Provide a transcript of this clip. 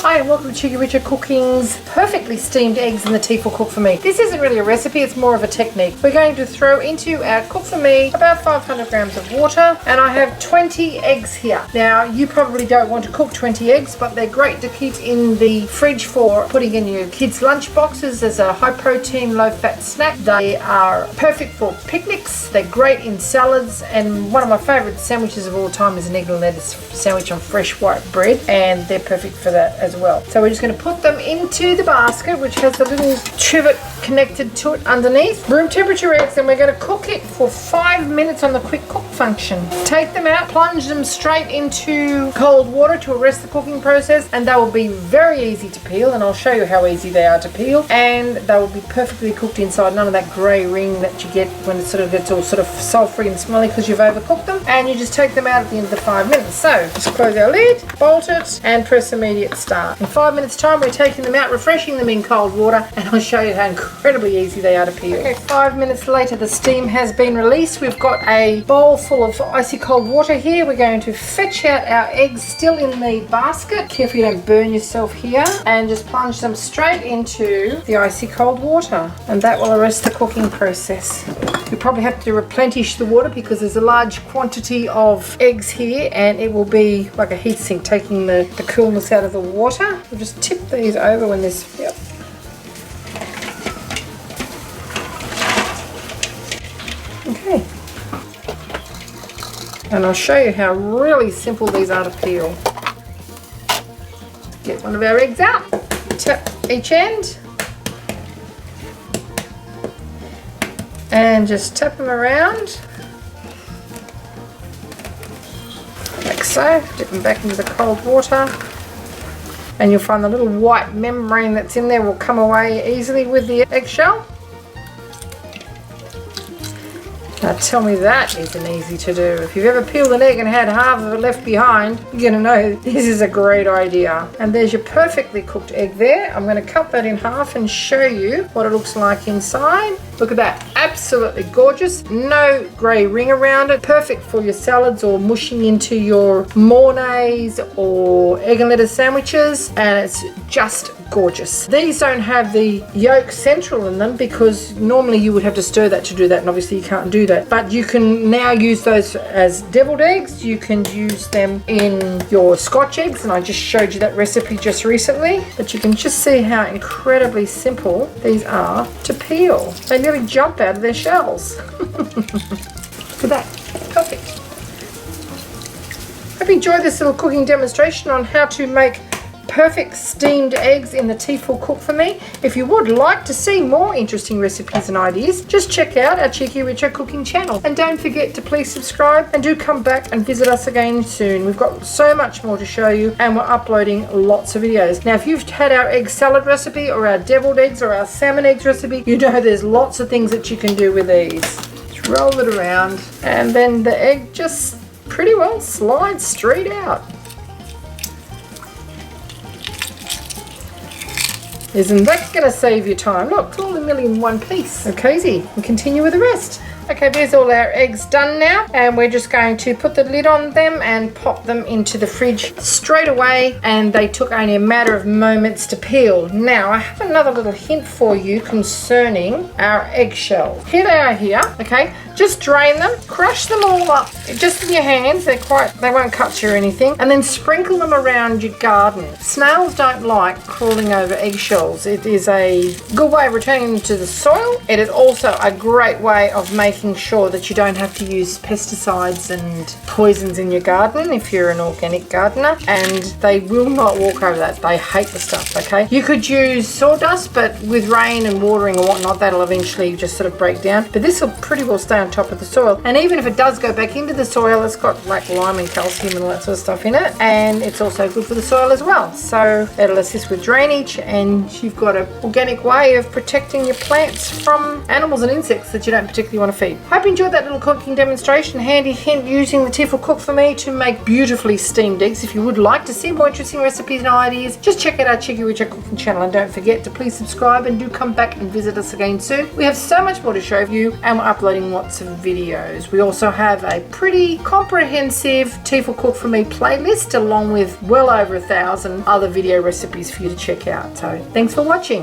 Hi and welcome to Cheeky Richo Cooking's perfectly steamed eggs in the Tefal Cook4Me. This isn't really a recipe, it's more of a technique. We're going to throw into our Cook4Me about 500 grams of water, and I have 20 eggs here. Now you probably don't want to cook 20 eggs, but they're great to keep in the fridge for putting in your kids' lunch boxes as a high protein, low fat snack. They are perfect for picnics, they're great in salads, and one of my favourite sandwiches of all time is an egg and lettuce sandwich on fresh white bread, and they're perfect for that as well. So we're just going to put them into the basket, which has a little trivet connected to it underneath. Room temperature eggs, and we're going to cook it for 5 minutes on the quick cook function. Take them out, plunge them straight into cold water to arrest the cooking process, and they will be very easy to peel, and I'll show you how easy they are to peel, and they will be perfectly cooked inside. None of that grey ring that you get when it sort of gets all sort of sulphury and smelly because you've overcooked them. And you just take them out at the end of the 5 minutes. So just close our lid, bolt it, and press immediate start. In 5 minutes time we're taking them out, refreshing them in cold water, and I'll show you how incredibly easy they are to peel. Okay, 5 minutes later the steam has been released. We've got a bowl full of icy cold water here. We're going to fetch out our eggs still in the basket. Careful you don't burn yourself here, and just plunge them straight into the icy cold water, and that will arrest the cooking process. You probably have to replenish the water because there's a large quantity of eggs here, and it will be like a heat sink taking the coolness out of the water. We'll just tip these over when this, yep. Okay. And I'll show you how really simple these are to peel. Get one of our eggs out, tap each end, and just tap them around like so. Dip them back into the cold water, and you'll find the little white membrane that's in there will come away easily with the eggshell. Now tell me that isn't easy to do. If you've ever peeled an egg and had half of it left behind, you're going to know this is a great idea. And there's your perfectly cooked egg there. I'm going to cut that in half and show you what it looks like inside. Look at that, absolutely gorgeous. No grey ring around it. Perfect for your salads or mushing into your mornay's or egg and lettuce sandwiches, and it's just gorgeous. These don't have the yolk central in them because normally you would have to stir that to do that, and obviously you can't do that. But you can now use those as deviled eggs. You can use them in your Scotch eggs, and I just showed you that recipe just recently. But you can just see how incredibly simple these are to peel. They nearly jump out of their shells. Look at that, perfect. Hope you enjoyed this little cooking demonstration on how to make perfect steamed eggs in the Tefal Cook4Me. If you would like to see more interesting recipes and ideas, just check out our Cheeky Richo cooking channel. And don't forget to please subscribe, and do come back and visit us again soon. We've got so much more to show you, and we're uploading lots of videos. Now if you've had our egg salad recipe or our deviled eggs or our salmon eggs recipe, you know there's lots of things that you can do with these. Just roll it around, and then the egg just pretty well slides straight out. Isn't that going to save you time? Look, it's all a million in one piece. Okay, easy. We'll continue with the rest. Okay, there's all our eggs done now, and we're just going to put the lid on them and pop them into the fridge straight away, and they took only a matter of moments to peel. Now I have another little hint for you concerning our eggshells. Here they are here, okay? Just drain them, crush them all up just in your hands. They won't cut you or anything, and then sprinkle them around your garden. Snails don't like crawling over eggshells. It is a good way of returning them to the soil. It is also a great way of making sure that you don't have to use pesticides and poisons in your garden if you're an organic gardener, and they will not walk over that. They hate the stuff, okay? You could use sawdust, but with rain and watering and whatnot, that'll eventually just sort of break down. But this will pretty well stay on top of the soil, and even if it does go back into the soil, it's got like lime and calcium and all that sort of stuff in it, and it's also good for the soil as well. So it'll assist with drainage, and you've got an organic way of protecting your plants from animals and insects that you don't particularly want to feed. need. Hope you enjoyed that little cooking demonstration. Handy hint using the Tefal Cook4Me to make beautifully steamed eggs. If you would like to see more interesting recipes and ideas, just check out our Cheeky Richo cooking channel, and don't forget to please subscribe and do come back and visit us again soon. We have so much more to show you, and we're uploading lots of videos. We also have a pretty comprehensive Tefal Cook4Me playlist along with well over 1,000 other video recipes for you to check out. So thanks for watching.